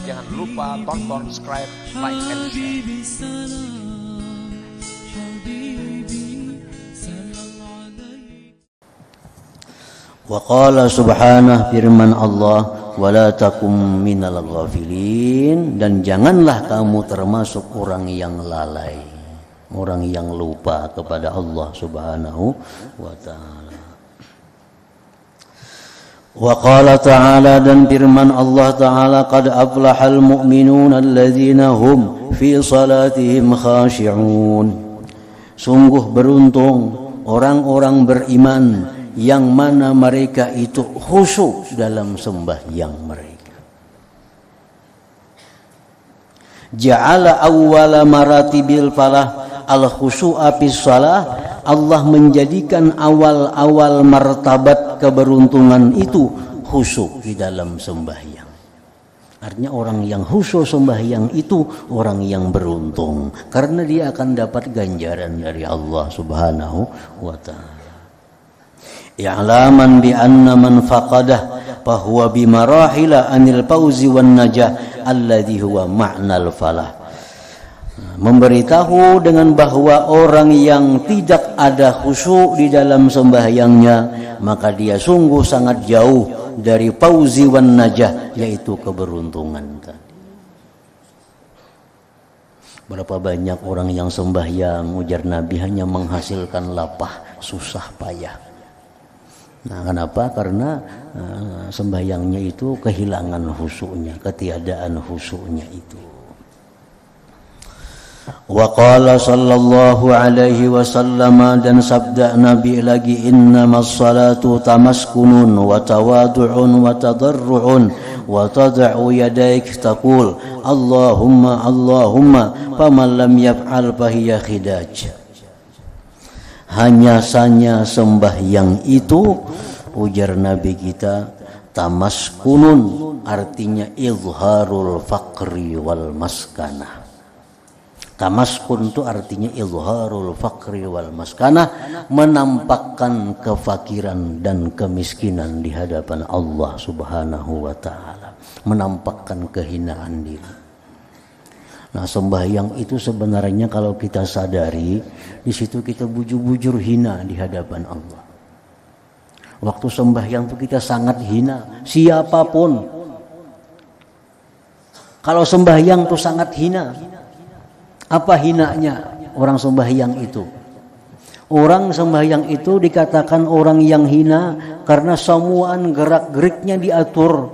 Jangan lupa tonton, subscribe, like, and share. Wa qala subhanahu, firman Allah, wala takum minal ghafilin, dan janganlah kamu termasuk orang yang lalai, orang yang lupa kepada Allah subhanahu wa ta'ala. Wa qala ta'ala, dan firman Allah ta'ala, qad aflahal mu'minuna alladzina hum fi salatihim khashi'un, sungguh beruntung orang-orang beriman yang mana mereka itu khusyuk dalam sembahyang mereka. Ja'ala awwala maratibil falah al-khusyu'a fis shalah, Allah menjadikan awal-awal martabat keberuntungan itu khusyuk di dalam sembahyang. Artinya orang yang khusyuk sembahyang itu orang yang beruntung, karena dia akan dapat ganjaran dari Allah subhanahu wa ta'ala. I'laman bi anna man faqadah fahuwa bimarahila anil fauzi wan najah alladhi huwa ma'nal falah. Memberitahu dengan bahwa orang yang tidak ada khusyuk di dalam sembahyangnya, maka dia sungguh sangat jauh dari fauzi wan najah, yaitu keberuntungan tadi. Berapa banyak orang yang sembahyang, ujar Nabi, hanya menghasilkan lapah, susah payah. Nah, kenapa? Karena sembahyangnya itu kehilangan khusyuknya, ketiadaan khusyuknya itu. Wa qala sallallahu alaihi wasallam, dan sabda Nabi lagi, innamas salatu tamaskunun wa tawadu'un wa tadarru'un wa tad'u yadaik taqul Allahumma Allahumma faman lam yaf'al fahiya khidaj. Hanya saja sembahyang itu, ujar Nabi kita, tamaskunun, artinya izharul faqri wal maskanah. Tamaskun itu artinya izharul faqri wal maskanah, menampakkan kefakiran dan kemiskinan di hadapan Allah subhanahu wa ta'ala, menampakkan kehinaan diri. Nah, sembahyang itu sebenarnya kalau kita sadari, di situ kita bujur-bujur hina di hadapan Allah. Waktu sembahyang itu kita sangat hina, siapapun. Kalau sembahyang itu sangat hina. Apa hinanya orang sembahyang itu? Orang sembahyang itu dikatakan orang yang hina karena semuaan gerak-geriknya diatur.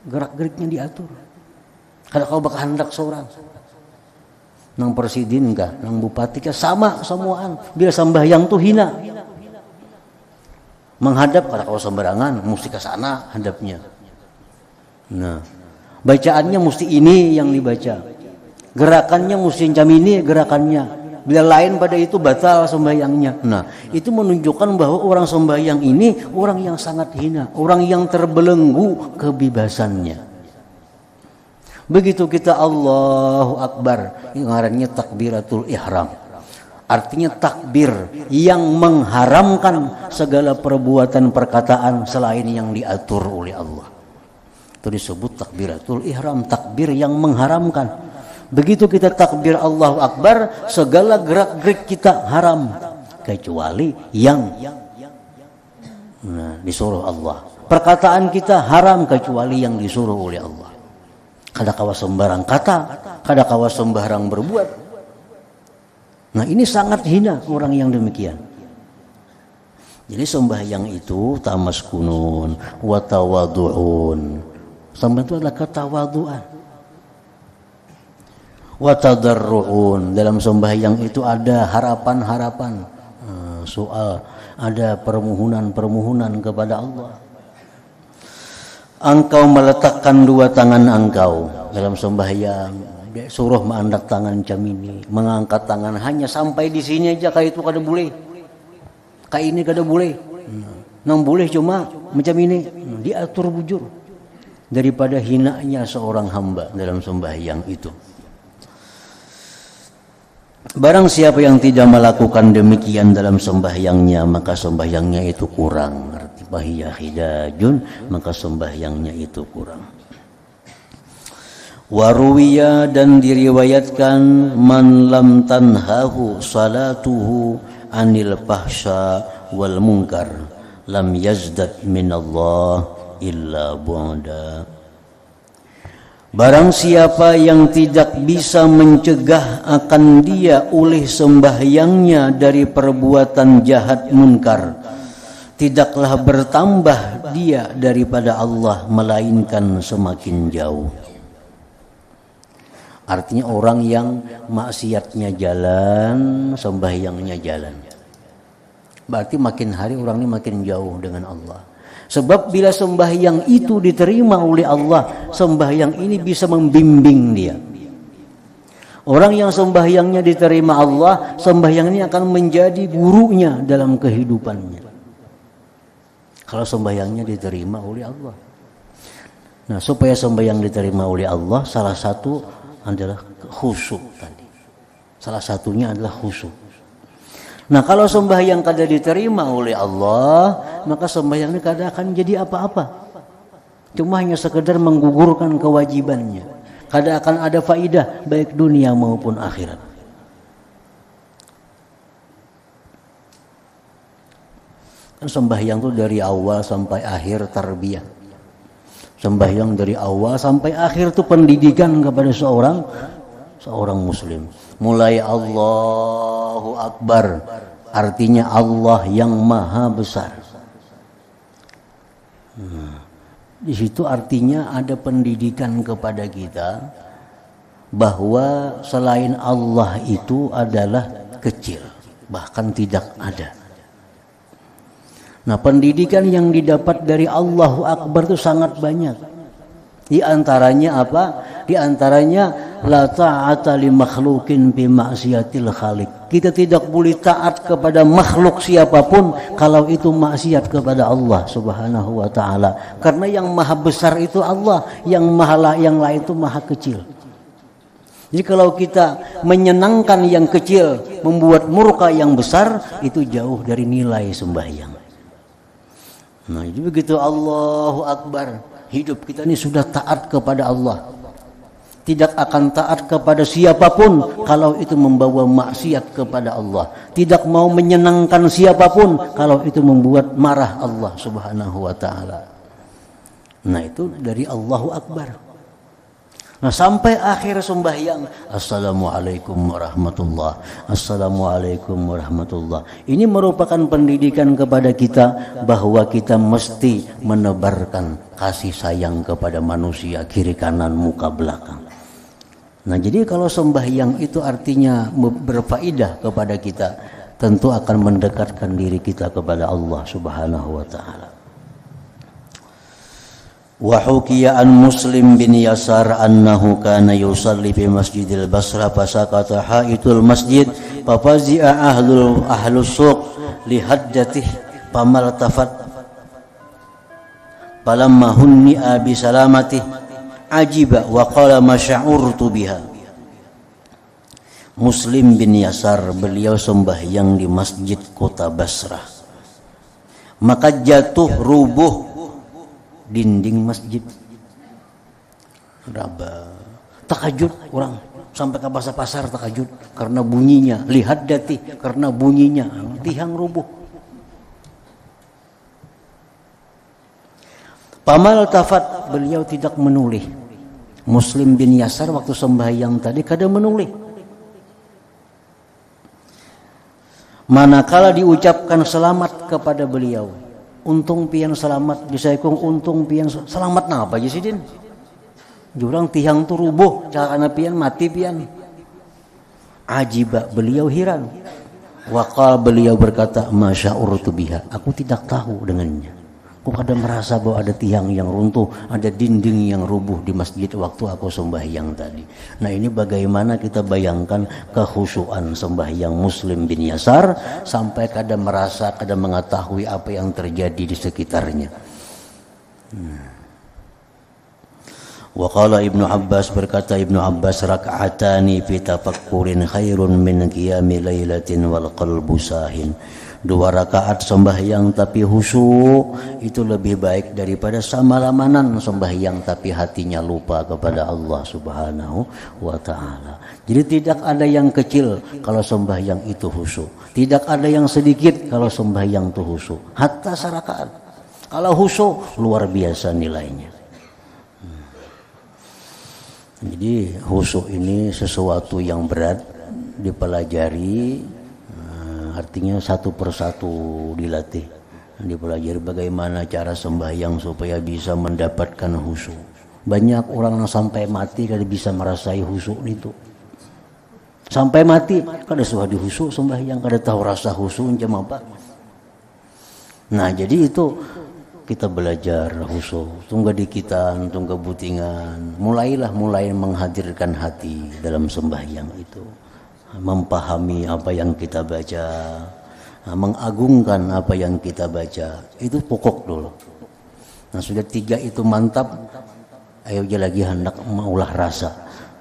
Gerak-geriknya diatur. Kalau kau bakal hendak seorang nang presiden kah, nang bupati kah, sama semuaan. Bila sembahyang tuh hina. Menghadap, kalau kau sembarangan mesti ke sana hadapnya. Nah, bacaannya mesti ini yang dibaca. Gerakannya mesti jam ini gerakannya. Bila lain pada itu batal sembahyangnya. Nah, itu menunjukkan bahwa orang sembahyang ini orang yang sangat hina, orang yang terbelenggu kebebasannya. Begitu kita Allahu Akbar, ini ngarannya takbiratul ihram. Artinya takbir yang mengharamkan segala perbuatan perkataan selain yang diatur oleh Allah. Itu disebut takbiratul ihram, takbir yang mengharamkan. Begitu kita takbir Allahu Akbar, segala gerak-gerik kita haram kecuali yang disuruh Allah. Perkataan kita haram kecuali yang disuruh oleh Allah. Kada kawa sembarang kata, kada kawa sembarang berbuat. Nah, ini sangat hina orang yang demikian. Jadi sembahyang itu tamaskunun wa tawadhu'un. Sembahyang itu adalah ketawaduan. Wa tadarru'un, dalam sembahyang itu ada harapan-harapan, soal, ada permohonan-permohonan kepada Allah. Engkau meletakkan dua tangan engkau dalam sembahyang, suruh mengangkat tangan macam ini, mengangkat tangan hanya sampai di sini aja, kayak itu kada boleh, kayak ini kada boleh, nang boleh cuma macam ini, diatur bujur daripada hinanya seorang hamba dalam sembahyang itu. Barang siapa yang tidak melakukan demikian dalam sembahyangnya, maka sembahyangnya itu kurang. Artinya fahiya khidajun, maka sembahyangnya itu kurang. Waruwiya, dan diriwayatkan, man lam tanhahu salatuhu anil fahsya wal munkar lam yazdad minallah illa bu'da. Barang siapa yang tidak bisa mencegah akan dia oleh sembahyangnya dari perbuatan jahat munkar, tidaklah bertambah dia daripada Allah, melainkan semakin jauh. Artinya orang yang maksiatnya jalan, sembahyangnya jalan, berarti makin hari orang ini makin jauh dengan Allah. Sebab bila sembahyang itu diterima oleh Allah, sembahyang ini bisa membimbing dia. Orang yang sembahyangnya diterima Allah, sembahyang ini akan menjadi gurunya dalam kehidupannya. Kalau sembahyangnya diterima oleh Allah. Nah, supaya sembahyang diterima oleh Allah, salah satu adalah khusyuk tadi. Salah satunya adalah khusyuk. Nah, kalau sembahyang kada diterima oleh Allah, maka sembahyang ini kada akan jadi apa-apa. Cuma hanya sekedar menggugurkan kewajibannya. Kada akan ada faidah baik dunia maupun akhirat. Kan sembahyang itu dari awal sampai akhir tarbiyah. Sembahyang dari awal sampai akhir itu pendidikan kepada seorang muslim. Mulai Allahu Akbar, artinya Allah yang maha besar. Di situ artinya ada pendidikan kepada kita bahwa selain Allah itu adalah kecil, bahkan tidak ada. Nah, pendidikan yang didapat dari Allahu Akbar itu sangat banyak. Di antaranya apa? Di antaranya la ta'ata li makhlukin bi maksiatil khaliq. Kita tidak boleh taat kepada makhluk siapapun kalau itu maksiat kepada Allah Subhanahu wa taala. Karena yang maha besar itu Allah, yang lain itu maha kecil. Jadi kalau kita menyenangkan yang kecil, membuat murka yang besar, itu jauh dari nilai sembahyang. Nah, jadi begitu Allahu Akbar, hidup kita ini sudah taat kepada Allah. Tidak akan taat kepada siapapun kalau itu membawa maksiat kepada Allah. Tidak mau menyenangkan siapapun kalau itu membuat marah Allah Subhanahu wa taala. Nah, itu dari Allahu Akbar. Nah, sampai akhir sembahyang, Assalamualaikum warahmatullah, Assalamualaikum warahmatullah. Ini merupakan pendidikan kepada kita bahwa kita mesti menebarkan kasih sayang kepada manusia, kiri kanan muka belakang. Nah, jadi kalau sembahyang itu artinya berfaedah kepada kita, tentu akan mendekatkan diri kita kepada Allah Subhanahu wa taala. Wa hukiya an Muslim bin Yasar annahu kana yusalli fi Masjidil Basrah fasaqata haitul masjid fafazi'a ahlus suq li haddatih famaltafat falamma hunni'a bi salamatih ajiba wa qala ma sya'urtu biha. Muslim bin Yasar, beliau sembahyang di masjid kota Basrah, maka jatuh rubuh dinding masjid. Raba takajud orang sampai ke pasar takajud karena bunyinya, lihat dati karena bunyinya tiang rubuh. Pamal tafat, beliau tidak menoleh. Muslim bin Yasar waktu sembahyang tadi kada menoleh. Manakala diucapkan selamat kepada beliau, untung pian selamat disaikung, untung pian selamat nah apa aja sih din? Jurang tiang tu rubuh, cakana pian mati pian. Ajiba, beliau heran. Waqal, beliau berkata, masya'urtu biha, aku tidak tahu dengannya. Aku kadang merasa bahwa ada tiang yang runtuh, ada dinding yang rubuh di masjid waktu aku sembahyang tadi. Nah, ini bagaimana kita bayangkan kekhusyuan sembahyang Muslim bin Yasar sampai kadang merasa, kadang mengetahui apa yang terjadi di sekitarnya. Wa qala Ibnu Abbas, berkata Ibnu Abbas, raka'atani fi tafakkurin khairun min qiyami lailatin wal qalbu sahin. 2 rakaat sembahyang tapi khusyuk itu lebih baik daripada samalamanan sembahyang tapi hatinya lupa kepada Allah Subhanahu wa taala. Jadi tidak ada yang kecil kalau sembahyang itu khusyuk. Tidak ada yang sedikit kalau sembahyang itu khusyuk. Hatta sarakaat. Kalau khusyuk luar biasa nilainya. Jadi khusyuk ini sesuatu yang berat dipelajari, artinya satu persatu dilatih, dipelajari bagaimana cara sembahyang supaya bisa mendapatkan khusyuk. Banyak orang yang sampai mati kada bisa merasai khusyuk itu. Sampai mati kada suah di khusyuk sembahyang, kada tahu rasa khusyuk macam apa. Nah, jadi itu kita belajar khusyuk, tunggu dikitan, tunggu butingan, mulai menghadirkan hati dalam sembahyang itu, memahami apa yang kita baca, mengagungkan apa yang kita baca, itu pokok dulu. Nah, sudah 3 itu mantap, ayo aja lagi hendak maulah rasa.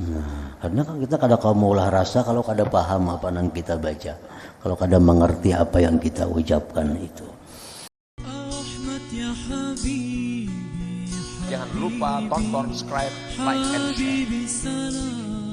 Nah, karena kita kada maulah rasa kalau kada paham apa yang kita baca, kalau kada mengerti apa yang kita ucapkan itu. Jangan lupa tonton, subscribe, like, and share.